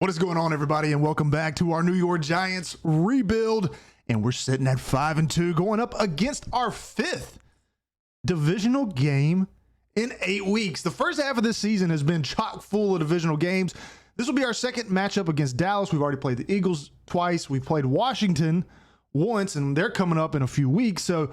What is going on, everybody, and welcome back to our New York Giants rebuild. And we're sitting at 5-2, going up against our 5th divisional game in 8 weeks. The first half of this season has been chock full of divisional games. This will be our second matchup against Dallas. We've already played the Eagles twice. We played Washington once, and they're coming up in a few weeks. So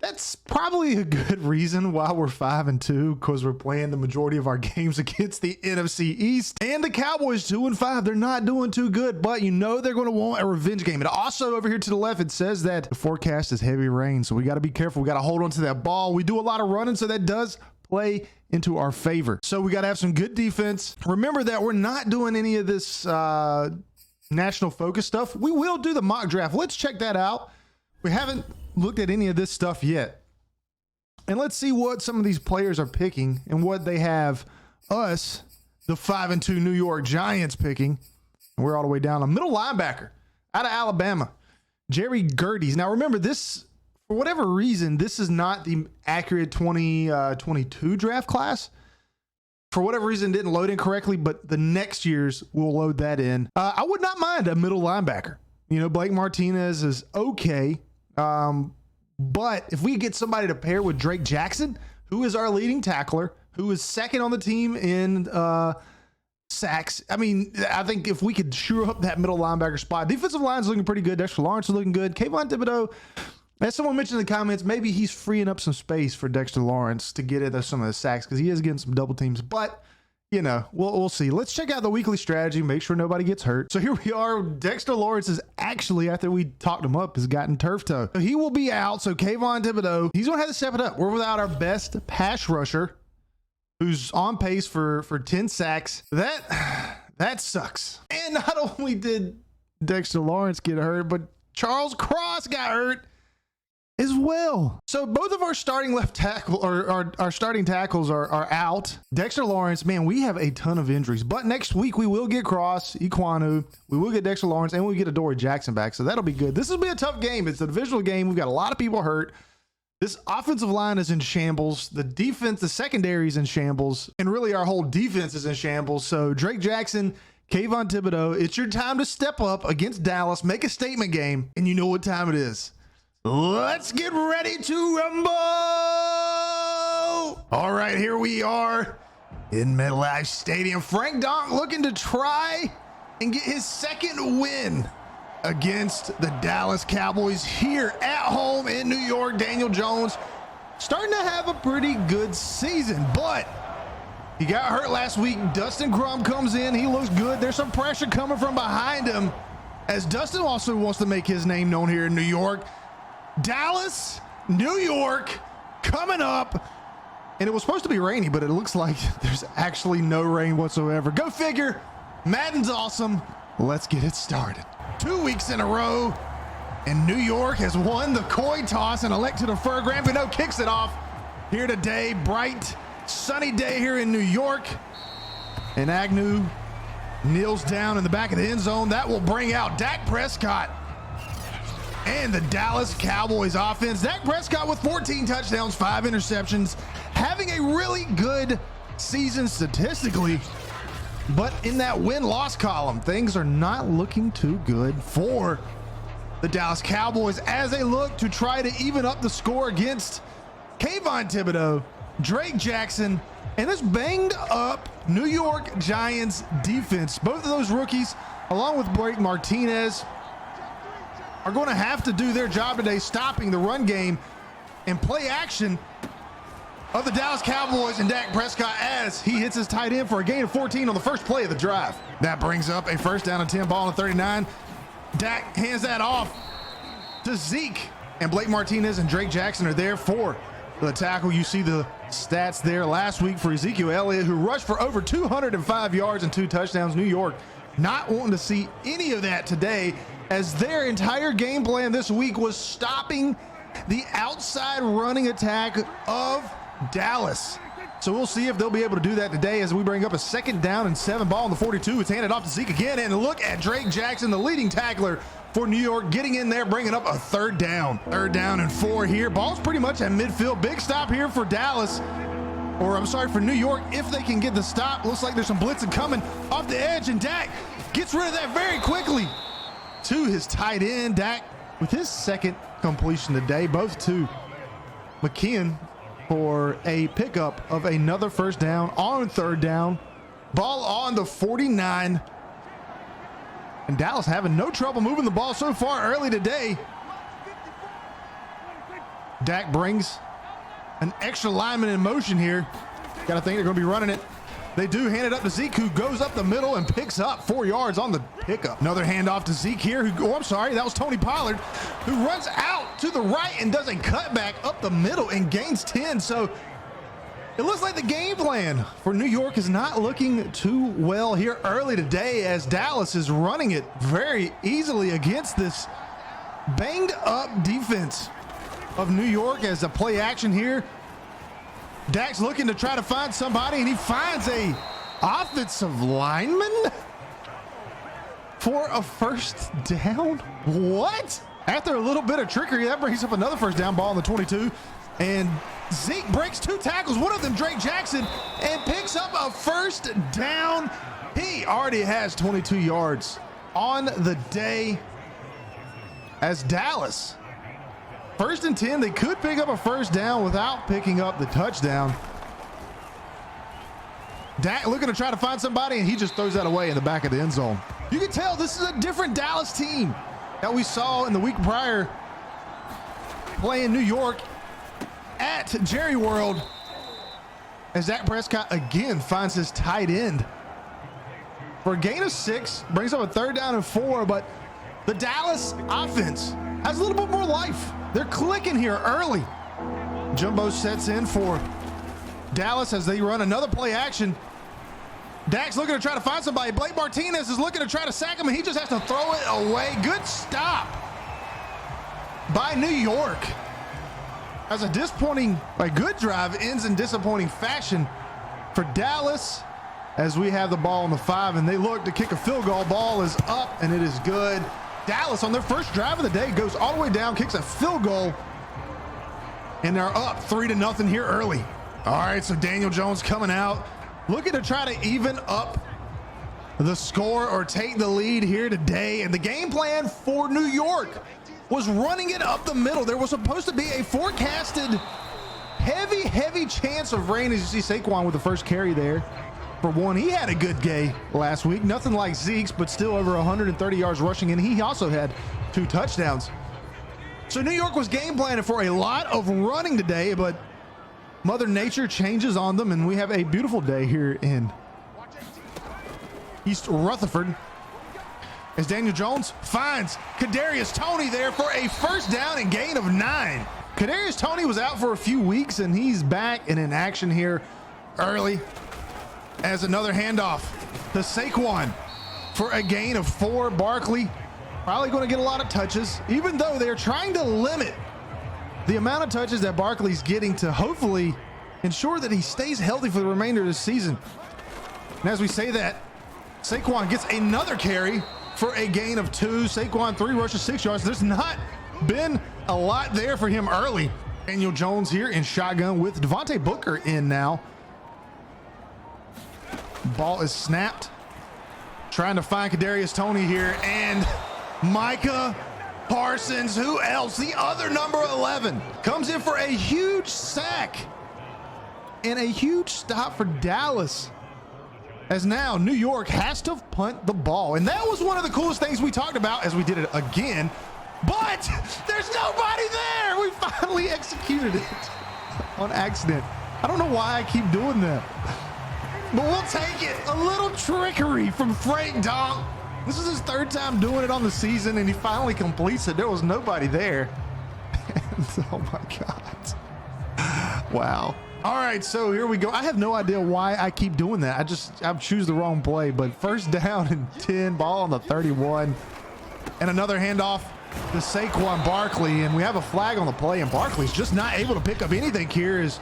that's probably a good reason why we're 5-2, because we're playing the majority of our games against the NFC East. And the Cowboys 2-5. They're not doing too good, but you know they're going to want a revenge game. And also over here to the left, it says that the forecast is heavy rain, so we got to be careful. We got to hold on to that ball. We do a lot of running, so that does play into our favor. So we got to have some good defense. Remember that we're not doing any of this national focus stuff. We will do the mock draft. Let's check that out. We haven't looked at any of this stuff yet, and let's see what some of these players are picking and what they have us, the 5-2 New York Giants, picking. And we're all the way down a middle linebacker out of Alabama, Jerry Gerdes. Now remember, this, for whatever reason, this is not the accurate 2022 draft class. For whatever reason, it didn't load in correctly, but the next year's will load that in. I would not mind a middle linebacker. You know, Blake Martinez is okay. But if we get somebody to pair with Drake Jackson, who is our leading tackler, who is second on the team in sacks, I mean, I think if we could shore up that middle linebacker spot, defensive line's looking pretty good. Dexter Lawrence is looking good. Kayvon Thibodeaux, as someone mentioned in the comments, maybe he's freeing up some space for Dexter Lawrence to get into some of the sacks, because he is getting some double teams. But you know, we'll see. Let's check out the weekly strategy, make sure nobody gets hurt. So here we are. Dexter Lawrence is actually, after we talked him up, has gotten turf toe. So he will be out. So Kayvon Thibodeaux, he's going to have to step it up. We're without our best pass rusher, who's on pace for 10 sacks. That sucks. And not only did Dexter Lawrence get hurt, but Charles Cross got hurt as well. So both of our starting left tackle, or our starting tackles are out. Dexter Lawrence, man, we have a ton of injuries, but next week we will get Cross, Iquanu, we will get Dexter Lawrence, and we'll get Adoree Jackson back. So that'll be good. This will be a tough game. It's a divisional game. We've got a lot of people hurt. This offensive line is in shambles. The defense, the secondary is in shambles, and really our whole defense is in shambles. So Drake Jackson, Kayvon Thibodeaux, it's your time to step up against Dallas, make a statement game, and you know what time it is. Let's get ready to rumble. All right, here we are in MetLife Stadium. Frank Donk looking to try and get his second win against the Dallas Cowboys here at home in New York. Daniel Jones starting to have a pretty good season, but he got hurt last week. Dustin Crum comes in. He looks good. There's some pressure coming from behind him, as Dustin also wants to make his name known here in New York. Dallas, New York, coming up. And it was supposed to be rainy, but it looks like there's actually no rain whatsoever. Go figure. Madden's awesome. Let's get it started. 2 weeks in a row, and New York has won the coin toss and elected a fur. Grant Gano kicks it off here today. Bright, sunny day here in New York. And Agnew kneels down in the back of the end zone. That will bring out Dak Prescott and the Dallas Cowboys offense. Dak Prescott with 14 touchdowns, 5 interceptions, having a really good season statistically, but in that win-loss column, things are not looking too good for the Dallas Cowboys as they look to try to even up the score against Kayvon Thibodeaux, Drake Jackson, and this banged up New York Giants defense. Both of those rookies, along with Blake Martinez, are going to have to do their job today, stopping the run game and play action of the Dallas Cowboys and Dak Prescott as he hits his tight end for a gain of 14 on the first play of the drive. That brings up a first down and 10, ball on 39. Dak hands that off to Zeke, and Blake Martinez and Drake Jackson are there for the tackle. You see the stats there last week for Ezekiel Elliott, who rushed for over 205 yards and 2 touchdowns. New York not wanting to see any of that today, as their entire game plan this week was stopping the outside running attack of Dallas. So we'll see if they'll be able to do that today as we bring up a second down and 7, ball on the 42. It's handed off to Zeke again, and look at Drake Jackson, the leading tackler for New York, getting in there, bringing up a third down. Third down and 4 here. Ball's pretty much at midfield. Big stop here for Dallas. or I'm sorry, for New York, if they can get the stop. Looks like there's some blitzing coming off the edge, and Dak Gets rid of that very quickly to his tight end. Dak with his second completion today, both to McKeon for a pickup of another first down on third down. Ball on the 49. And Dallas having no trouble moving the ball so far early today. Dak brings an extra lineman in motion here. Got to think they're going to be running it. They do hand it up to Zeke, who goes up the middle and picks up 4 yards on the pickup. Another handoff to Zeke here. I'm sorry, that was Tony Pollard, who runs out to the right and does a cutback up the middle and gains 10. So it looks like the game plan for New York is not looking too well here early today, as Dallas is running it very easily against this banged up defense of New York. As a play action here, Dak's looking to try to find somebody, and he finds a offensive lineman for a first down. What? After a little bit of trickery, that brings up another first down, ball on the 22. And Zeke breaks 2 tackles, one of them Drake Jackson, and picks up a first down. He already has 22 yards on the day, as Dallas, 1st and 10, they could pick up a first down without picking up the touchdown. Dak looking to try to find somebody, and he just throws that away in the back of the end zone. You can tell this is a different Dallas team that we saw in the week prior playing New York at Jerry World, as Dak Prescott again finds his tight end for a gain of 6, brings up a 3rd down and 4, but the Dallas offense has a little bit more life. They're clicking here early. Jumbo sets in for Dallas as they run another play action. Dak's looking to try to find somebody. Blake Martinez is looking to try to sack him, and he just has to throw it away. Good stop by New York, as a good drive ends in disappointing fashion for Dallas, as we have the ball on the 5, and they look to kick a field goal. Ball is up, and it is good. Dallas on their first drive of the day goes all the way down, kicks a field goal, and they're up 3-0 here early. All right, so Daniel Jones coming out, looking to try to even up the score or take the lead here today. And the game plan for New York was running it up the middle. There was supposed to be a forecasted heavy chance of rain, as you see Saquon with the first carry there. For one, he had a good day last week. Nothing like Zeke's, but still over 130 yards rushing, and he also had 2 touchdowns. So New York was game planning for a lot of running today, but Mother Nature changes on them, and we have a beautiful day here in East Rutherford, as Daniel Jones finds Kadarius Toney there for a first down and gain of 9. Kadarius Toney was out for a few weeks, and he's back and in action here early, as another handoff to Saquon for a gain of 4. Barkley probably going to get a lot of touches, even though they're trying to limit the amount of touches that Barkley's getting to hopefully ensure that he stays healthy for the remainder of the season. And as we say that, Saquon gets another carry for a gain of 2. Saquon 3 rushes, 6 yards. There's not been a lot there for him early. Daniel Jones here in shotgun with Devontae Booker in now. Ball is snapped. Trying to find Kadarius Toney here, and Micah Parsons, who else? The other number 11 comes in for a huge sack and a huge stop for Dallas, as now New York has to punt the ball. And that was one of the coolest things we talked about, as we did it again, but there's nobody there. We finally executed it on accident. I don't know why I keep doing that, but we'll take it. A little trickery from Frank Donk. This is his 3rd time doing it on the season, and he finally completes it. There was nobody there. And, oh my God. Wow. All right, so here we go. I have no idea why I keep doing that. I choose the wrong play, but first down and 10, ball on the 31, and another handoff to Saquon Barkley, and we have a flag on the play, and Barkley's just not able to pick up anything here, as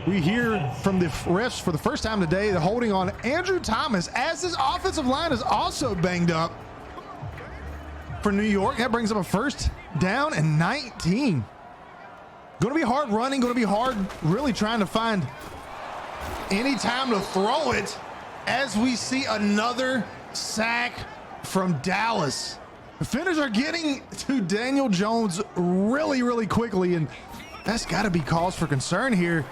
we hear from the refs for the first time today, the holding on Andrew Thomas, as this offensive line is also banged up for New York. That brings up a first down and 19. Going to be hard running, going to be hard really trying to find any time to throw it. as we see another sack from Dallas. Defenders are getting to Daniel Jones really, really quickly, and that's got to be cause for concern here.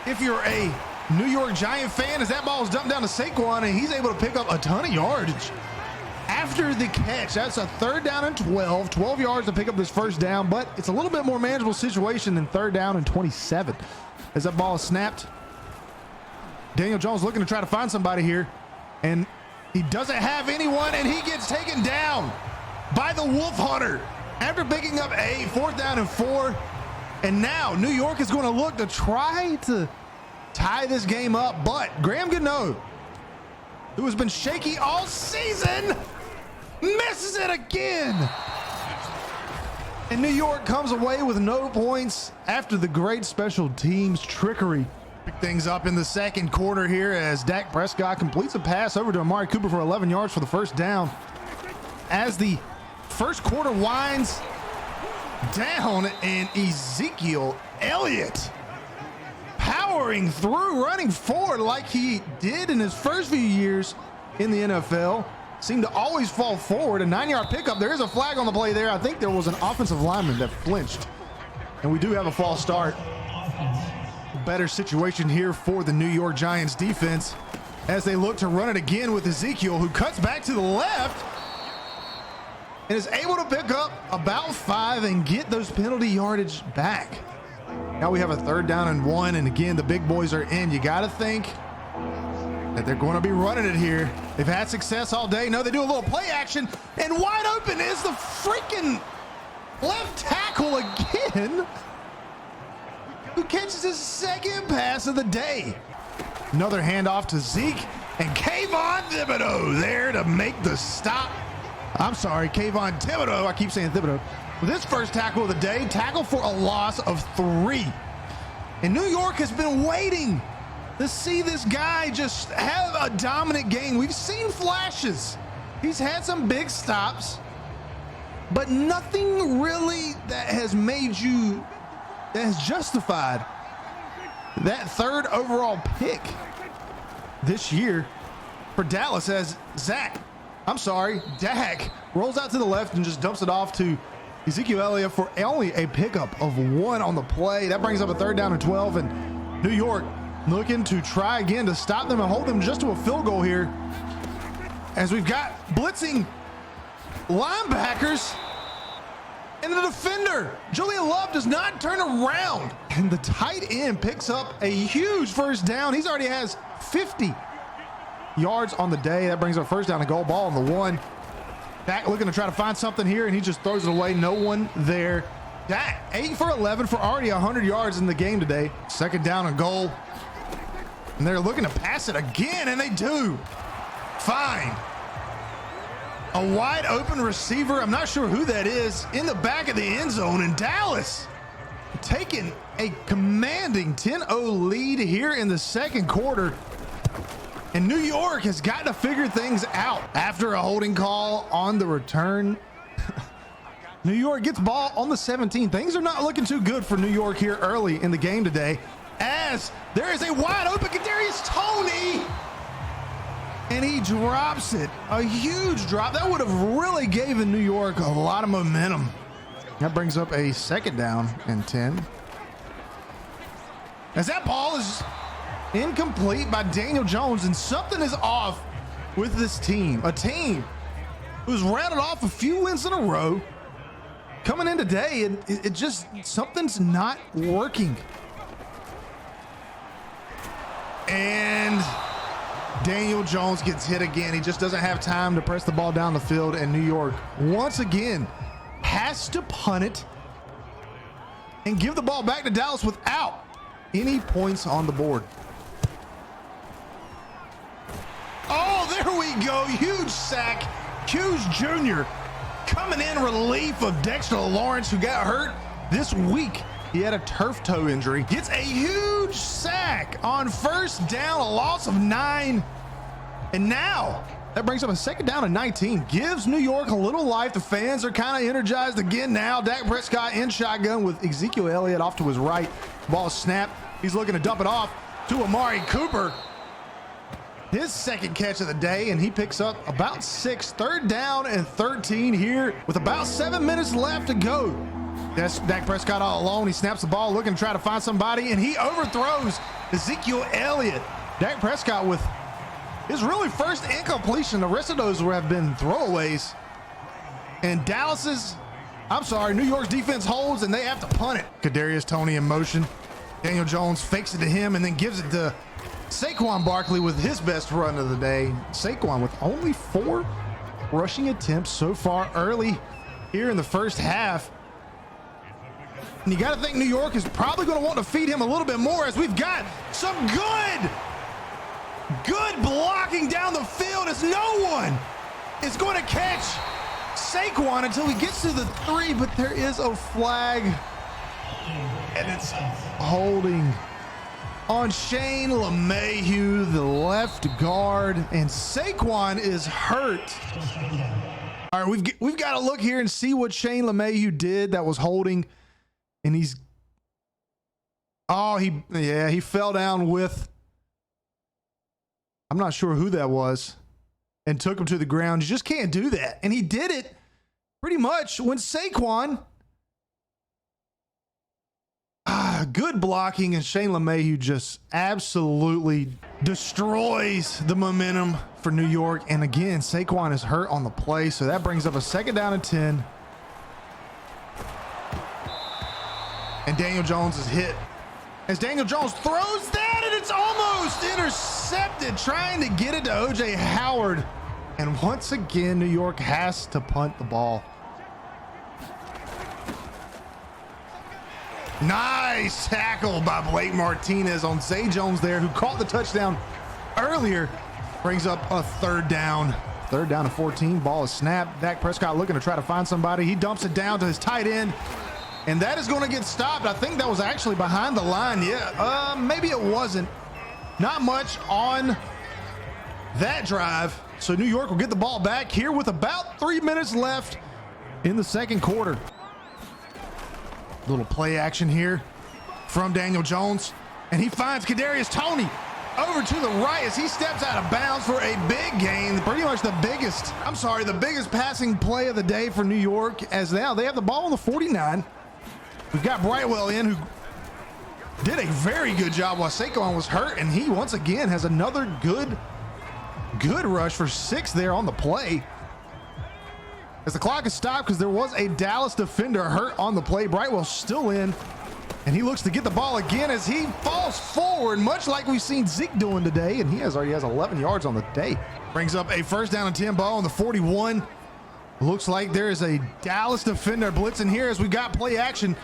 If you're a New York Giant fan, as that ball is dumped down to Saquon, and he's able to pick up a ton of yardage after the catch. That's a 3rd down and 12 yards to pick up this first down, but it's a little bit more manageable situation than 3rd down and 27. As that ball is snapped, Daniel Jones looking to try to find somebody here, and he doesn't have anyone, and he gets taken down by the Wolf Hunter after picking up a 4th down and 4. And now New York is going to look to try to tie this game up, but Graham Gano, who has been shaky all season, misses it again. And New York comes away with no points after the great special teams trickery. Pick things up in the second quarter here as Dak Prescott completes a pass over to Amari Cooper for 11 yards for the first down. As the first quarter winds down, and Ezekiel Elliott powering through, running forward like he did in his first few years in the NFL. Seemed to always fall forward. A 9-yard pickup. There is a flag on the play there. I think there was an offensive lineman that flinched, and we do have a false start. Better situation here for the New York Giants defense as they look to run it again with Ezekiel, who cuts back to the left and is able to pick up about 5 and get those penalty yardage back. Now we have a 3rd down and 1, and again, the big boys are in. You got to think that they're going to be running it here. They've had success all day. No, they do a little play action, and wide open is the freaking left tackle again, who catches his 2nd pass of the day. Another handoff to Zeke, and Kayvon Thibodeau there to make the stop. I'm sorry, Kayvon Thibodeau. I keep saying Thibodeau. With his first tackle of the day, tackle for a loss of 3. And New York has been waiting to see this guy just have a dominant game. We've seen flashes. He's had some big stops, but nothing really that has justified that 3rd overall pick this year for Dallas, as Dak rolls out to the left and just dumps it off to Ezekiel Elliott for only a pickup of 1 on the play. That brings up a 3rd down and 12, and New York looking to try again to stop them and hold them just to a field goal here, as we've got blitzing linebackers, and the defender, Julian Love, does not turn around, and the tight end picks up a huge first down. He's already has 50 yards on the day. That brings up 1st down and goal, ball on the 1. Dak looking to try to find something here, and he just throws it away. No one there. Dak 8 for 11 for already 100 yards in the game today. 2nd down and goal, and they're looking to pass it again, and they do find a wide open receiver. I'm not sure who that is, in the back of the end zone, and Dallas taking a commanding 10-0 lead here in the second quarter. And New York has got to figure things out after a holding call on the return. New York gets ball on the 17. Things are not looking too good for New York here early in the game today, as there is a wide open Kadarius Toney, and he drops it. A huge drop. That would have really given New York a lot of momentum. That brings up a 2nd down and 10. As that ball is incomplete by Daniel Jones, and something is off with this team. A team who's rounded off a few wins in a row coming in today, and it just, something's not working. And Daniel Jones gets hit again. He just doesn't have time to press the ball down the field, and New York once again has to punt it and give the ball back to Dallas without any points on the board. Oh, there we go. Huge sack. Hughes Jr. coming in relief of Dexter Lawrence, who got hurt this week. He had a turf toe injury. Gets a huge sack on 1st down, a loss of 9. And now that brings up a 2nd down and 19. Gives New York a little life. The fans are kind of energized again now. Dak Prescott in shotgun with Ezekiel Elliott off to his right. Ball snapped. He's looking to dump it off to Amari Cooper. his second catch of the day, and he picks up about 6. 3rd down and 13 here with about 7 minutes left to go. That's Dak Prescott all alone. He snaps the ball looking to try to find somebody, and he overthrows Ezekiel Elliott. Dak Prescott with his really first incompletion. The rest of those have been throwaways. And New York's defense holds, and they have to punt it. Kadarius Toney in motion. Daniel Jones fakes it to him and then gives it to Saquon Barkley with his best run of the day. Saquon with only 4 rushing attempts so far early here in the first half. And you got to think New York is probably going to want to feed him a little bit more, as we've got some good blocking down the field, as no one is going to catch Saquon until he gets to the 3, but there is a flag, and it's holding on Shane LeMahieu, the left guard, and Saquon is hurt. All right, we've got to look here and see what Shane LeMahieu did that was holding, and he fell down with, I'm not sure who that was, and took him to the ground. You just can't do that. And he did it pretty much when Saquon, good blocking, and Shane LeMahieu just absolutely destroys the momentum for New York. And again, Saquon is hurt on the play, so that brings up a 2nd down and 10. And Daniel Jones is hit as Daniel Jones throws that, and it's almost intercepted, trying to get it to O.J. Howard. And once again, New York has to punt the ball. Nice tackle by Blake Martinez on Zay Jones there, who caught the touchdown earlier. Brings up a 3rd down. 3rd down and 14. Ball is snapped. Dak Prescott looking to try to find somebody. He dumps it down to his tight end, and that is going to get stopped. I think that was actually behind the line. Yeah, maybe it wasn't. Not much on that drive. So New York will get the ball back here with about 3 minutes left in the second quarter. Little play action here from Daniel Jones, and he finds Kadarius Toney over to the right as he steps out of bounds for a big gain. Pretty much the biggest passing play of the day for New York, as now they have the ball on the 49. We've got Brightwell in, who did a very good job while Saquon was hurt, and he once again has another good rush for 6 there on the play. As the clock is stopped because there was a Dallas defender hurt on the play. Brightwell's still in, and he looks to get the ball again as he falls forward, much like we've seen Zeke doing today, and he already has 11 yards on the day. Brings up a 1st down and 10 ball on the 41. Looks like there is a Dallas defender blitzing here as we got play action,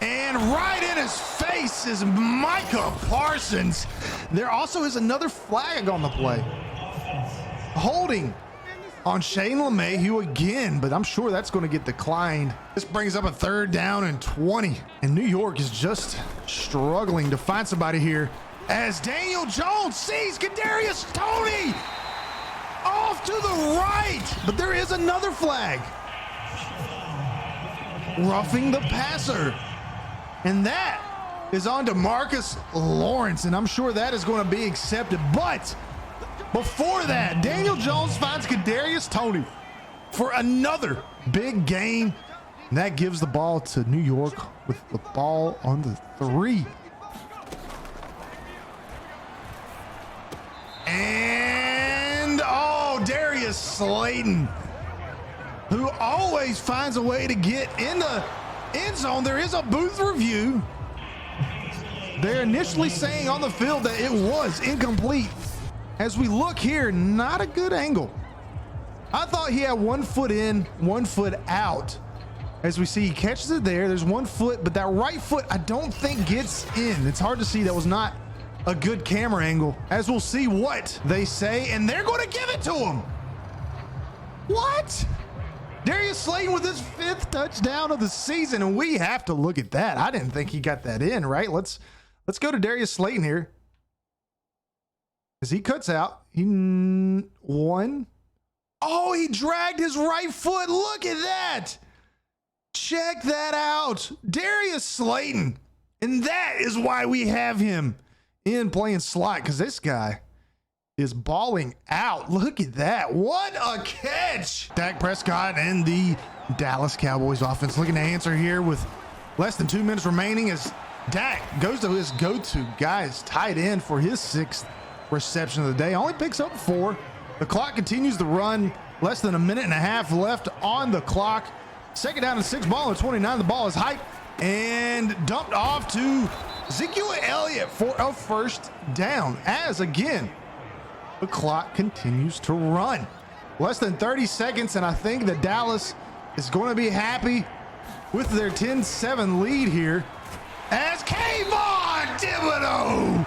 and right in his face is Micah Parsons. There also is another flag on the play, holding on Shane LeMahieu again, but I'm sure that's going to get declined. This brings up a 3rd down and 20, and New York is just struggling to find somebody here as Daniel Jones sees Kadarius Toney off to the right, but there is another flag, roughing the passer, and that is on DeMarcus Lawrence, and I'm sure that is going to be accepted. But before that, Daniel Jones finds Kadarius Toney for another big gain, and that gives the ball to New York with the ball on the 3. And Darius Slayton, who always finds a way to get in the end zone. There is a booth review. They're initially saying on the field that it was incomplete. As we look here, not a good angle. I thought he had 1 foot in, 1 foot out. As we see, he catches it there. There's 1 foot, but that right foot I don't think gets in. It's hard to see. That was not a good camera angle. As we'll see what they say, and they're going to give it to him. What? Darius Slayton with his 5th touchdown of the season, and we have to look at that. I didn't think he got that in, right? Let's go to Darius Slayton here. As he cuts out, he dragged his right foot. Look at that. Check that out. Darius Slayton. And that is why we have him in playing slot, because this guy is balling out. Look at that. What a catch. Dak Prescott and the Dallas Cowboys offense looking to answer here with less than 2 minutes remaining as Dak goes to his go-to guys tight end for his 6th reception of the day. Only picks up 4. The clock continues to run. Less than a minute and a half left on the clock. 2nd down and 6, ball at 29. The ball is hyped and dumped off to Ezekiel Elliott for a 1st down as again the clock continues to run. Less than 30 seconds, and I think that Dallas is going to be happy with their 10-7 lead here as Kayvon Thibodeaux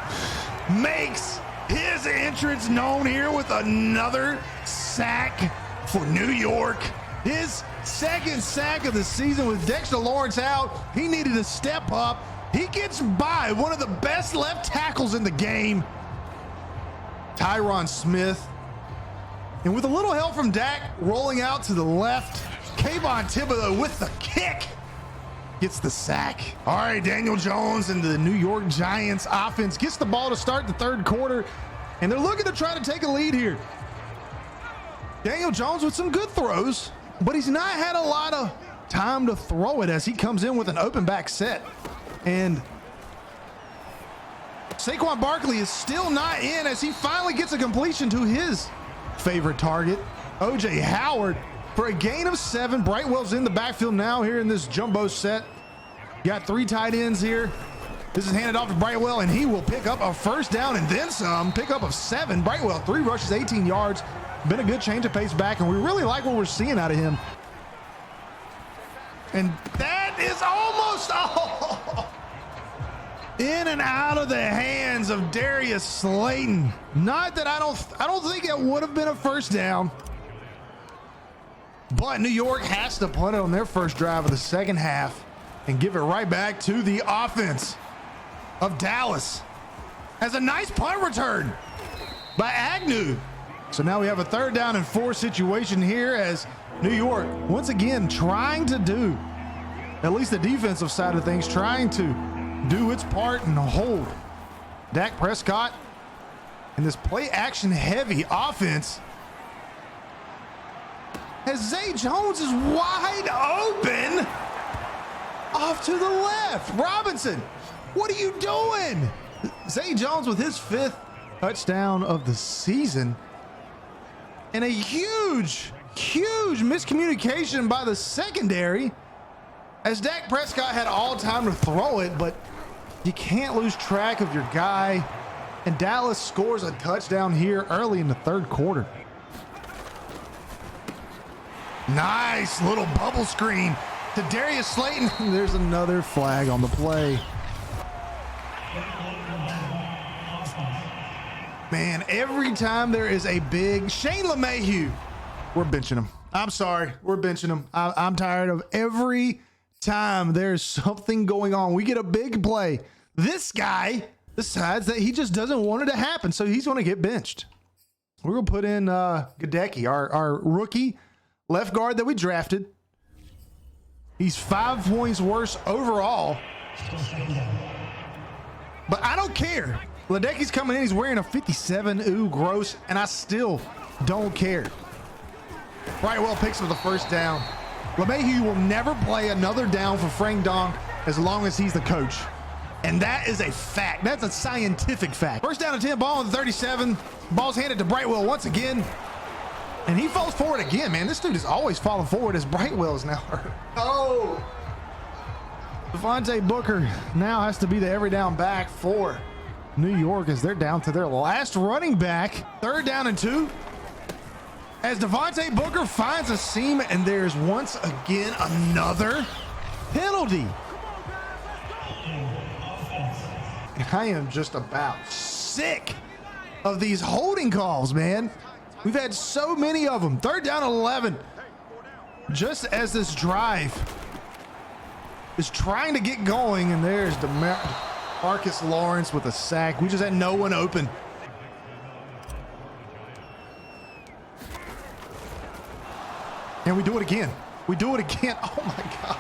makes his entrance known here with another sack for New York. His 2nd sack of the season with Dexter Lawrence out. He needed to step up. He gets by one of the best left tackles in the game, Tyron Smith. And with a little help from Dak rolling out to the left, Kayvon Thibodeaux with the kick gets the sack. All right, Daniel Jones and the New York Giants offense gets the ball to start the 3rd quarter, and they're looking to try to take a lead here. Daniel Jones with some good throws, but he's not had a lot of time to throw it as he comes in with an open back set. And Saquon Barkley is still not in as he finally gets a completion to his favorite target, O.J. Howard, for a gain of 7. Brightwell's in the backfield now here in this jumbo set. Got 3 tight ends here. This is handed off to Brightwell, and he will pick up a 1st down and then some. Pickup of 7. Brightwell, 3 rushes, 18 yards. Been a good change of pace back, and we really like what we're seeing out of him. And that is almost all in and out of the hands of Darius Slayton. Not that I don't think it would have been a 1st down, but New York has to punt it on their 1st drive of the 2nd half and give it right back to the offense of Dallas as a nice punt return by Agnew. So now we have a 3rd down and 4 situation here as New York once again trying to do, at least the defensive side of things, trying to do its part and hold Dak Prescott in this play action heavy offense. As Zay Jones is wide open off to the left. Robinson, what are you doing? Zay Jones with his 5th touchdown of the season. And a huge miscommunication by the secondary as Dak Prescott had all time to throw it, but you can't lose track of your guy. And Dallas scores a touchdown here early in the 3rd quarter. Nice little bubble screen to Darius Slayton. There's another flag on the play. Man, every time there is a big Shane LeMahieu, we're benching him. I'm sorry, we're benching him. I'm tired of every time there's something going on. We get a big play. This guy decides that he just doesn't want it to happen, so he's going to get benched. We're going to put in Gadecki, our rookie left guard that we drafted. He's 5 points worse overall. But I don't care. Ledecky's coming in. He's wearing a 57. Ooh, gross. And I still don't care. Brightwell picks up the 1st down. LeMahieu will never play another down for Frank Donk as long as he's the coach. And that is a fact. That's a scientific fact. 1st down and 10, ball on the 37. Ball's handed to Brightwell once again. And he falls forward again, man. This dude is always falling forward as Brightwell is now hurt. Oh! Devontae Booker now has to be the every down back for New York as they're down to their last running back. 3rd down and 2. As Devontae Booker finds a seam, and there's once again another penalty. I am just about sick of these holding calls, man. We've had so many of them. 3rd down and 11. Just as this drive is trying to get going, and there's Marcus Lawrence with a sack. We just had no one open. And we do it again. We do it again. Oh my God.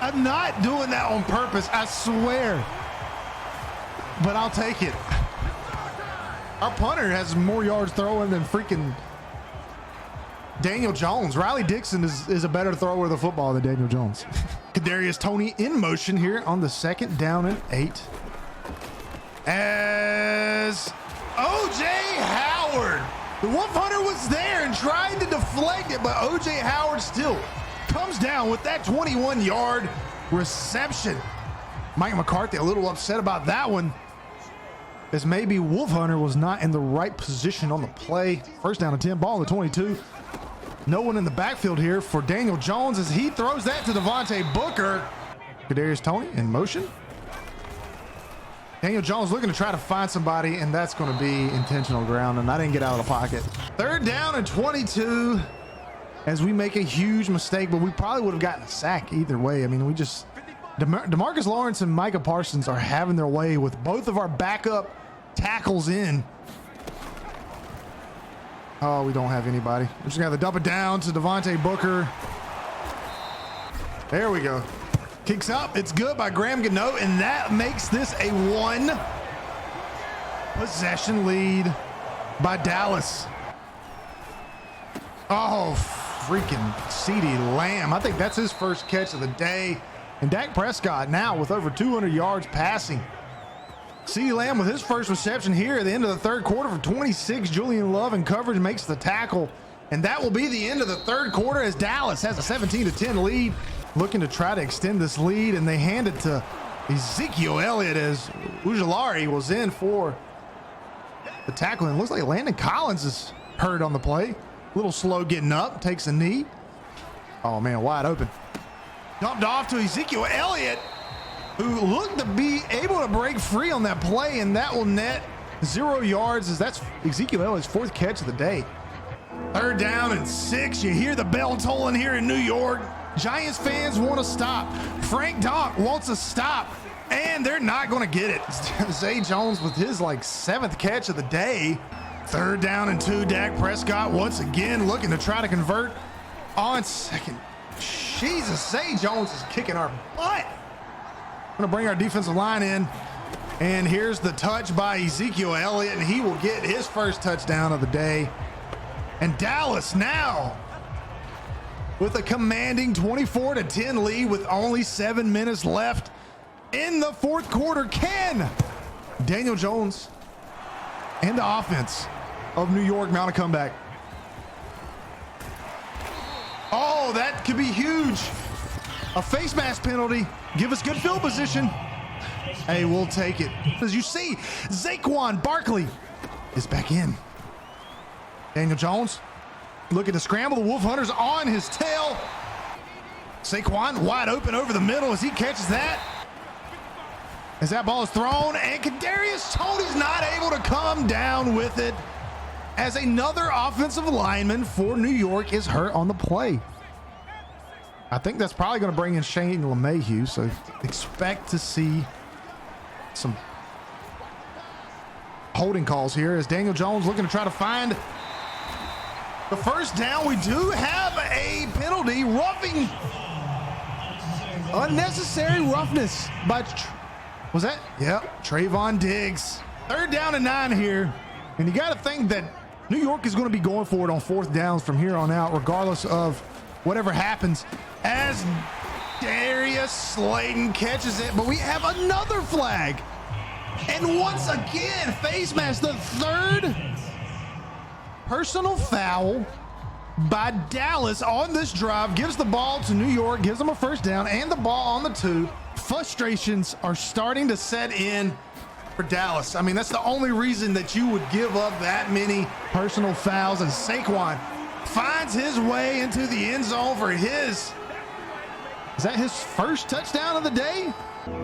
I'm not doing that on purpose, I swear. But I'll take it. Our punter has more yards throwing than freaking Daniel Jones. Riley Dixon is a better thrower of the football than Daniel Jones. Kadarius Toney in motion here on the 2nd down and 8. As O.J. Howard, the Wolf Hunter was there and tried to deflect it, but O.J. Howard still comes down with that 21-yard reception. Mike McCarthy a little upset about that one, as maybe Wolf Hunter was not in the right position on the play. 1st down and 10, ball on the 22. No one in the backfield here for Daniel Jones as he throws that to Devontae Booker. Kadarius Toney in motion. Daniel Jones looking to try to find somebody, and that's going to be intentional ground, and I didn't get out of the pocket. 3rd down and 22 as we make a huge mistake, but we probably would have gotten a sack either way. I mean, we just... DeMarcus Lawrence and Micah Parsons are having their way with both of our backup tackles in. Oh, we don't have anybody. We're just going to dump it down to Devontae Booker. There we go. Kicks up. It's good by Graham Gano, and that makes this a 1 possession lead by Dallas. Oh, freaking CeeDee Lamb. I think that's his first catch of the day. And Dak Prescott now with over 200 yards passing. CeeDee Lamb with his first reception here at the end of the 3rd quarter for 26. Julian Love in coverage makes the tackle. And that will be the end of the 3rd quarter as Dallas has a 17-10 lead. Looking to try to extend this lead, and they hand it to Ezekiel Elliott as Ujulari was in for the tackle. And it looks like Landon Collins is hurt on the play. A little slow getting up, takes a knee. Oh man, wide open. Dumped off to Ezekiel Elliott, who looked to be able to break free on that play, and that will net 0 yards as that's Ezekiel Elliott's 4th catch of the day. 3rd down and 6. You hear the bell tolling here in New York. Giants fans want to stop. Frank Donk wants to stop, and they're not going to get it. Zay Jones with his 7th catch of the day. 3rd down and 2. Dak Prescott once again looking to try to convert on 2nd. Jesus, Zay Jones is kicking our butt. I'm going to bring our defensive line in, and here's the touch by Ezekiel Elliott, and he will get his first touchdown of the day. And Dallas now with a commanding 24-10 lead with only 7 minutes left in the 4th quarter. Can Daniel Jones and the offense of New York mount a comeback? Oh, that could be huge. A face mask penalty. Give us good field position. Hey, we'll take it. As you see, Saquon Barkley is back in. Daniel Jones looking to scramble. The Wolf Hunter's on his tail. Saquon wide open over the middle as he catches that. As that ball is thrown, and Kadarius Toney's not able to come down with it as another offensive lineman for New York is hurt on the play. I think that's probably going to bring in Shane LeMahieu, so expect to see some holding calls here as Daniel Jones looking to try to find the 1st down. We do have a penalty, roughing, unnecessary roughness by, was that? Yep, Trayvon Diggs. 3rd down and 9 here. And you got to think that New York is going to be going for it on 4th downs from here on out, regardless of whatever happens, as Darius Slayton catches it. But we have another flag. And once again, face mask, the 3rd personal foul by Dallas on this drive, gives the ball to New York, gives them a 1st down and the ball on the 2. Frustrations are starting to set in for Dallas. I mean, that's the only reason that you would give up that many personal fouls. And Saquon finds his way into the end zone for his, is that his 1st touchdown of the day?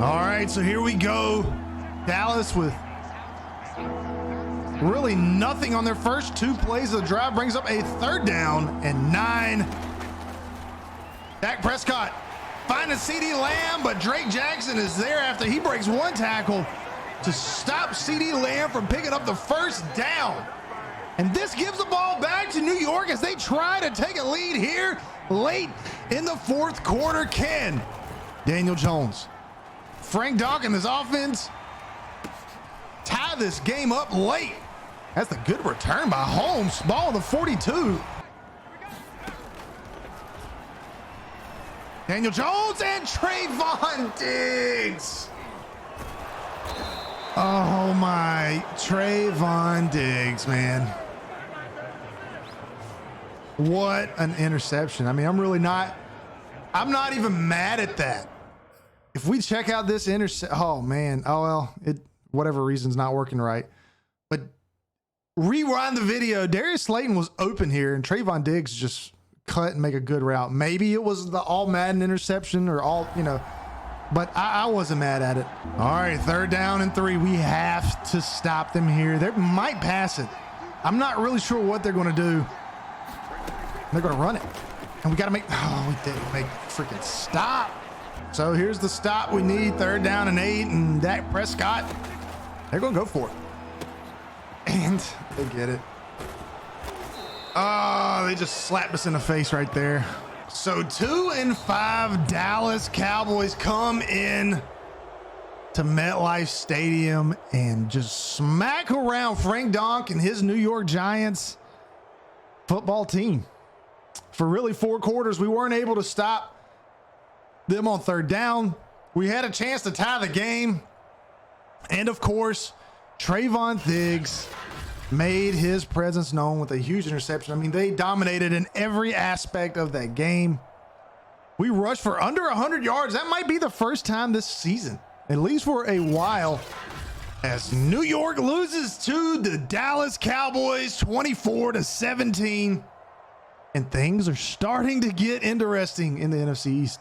All right, so here we go. Dallas with really nothing on their first 2 plays of the drive brings up a 3rd down and 9. Dak Prescott finding CeeDee Lamb, but Drake Jackson is there after he breaks 1 tackle to stop CeeDee Lamb from picking up the 1st down. And this gives the ball back to New York as they try to take a lead here late in the 4th quarter. Can Daniel Jones, Frank Donk and his offense tie this game up late That's the good return by Holmes. Ball on the 42. Daniel Jones and Trayvon Diggs. Oh my, Trayvon Diggs, man. What an interception. I mean, I'm not even mad at that. If we check out this oh man, oh well, whatever reason's not working right. But rewind the video. Darius Slayton was open here and Trayvon Diggs just cut and make a good route. Maybe it was the all Madden interception or all, but I wasn't mad at it. All right, 3rd down and 3. We have to stop them here. They might pass it. I'm not really sure what they're going to do. They're going to run it. And we got to we didn't make the freaking stop. So here's the stop we need. 3rd down and 8. And Dak Prescott, they're going to go for it. And they get it. Oh, they just slapped us in the face right there. So 2-5 Dallas Cowboys come in to MetLife Stadium and just smack around Frank Donk and his New York Giants football team. For really 4 quarters, we weren't able to stop them on 3rd down. We had a chance to tie the game. And of course, Trayvon Diggs made his presence known with a huge interception. I mean, they dominated in every aspect of that game. We rushed for under 100 yards. That might be the first time this season, at least for a while, as New York loses to the Dallas Cowboys 24-17. And things are starting to get interesting in the NFC East.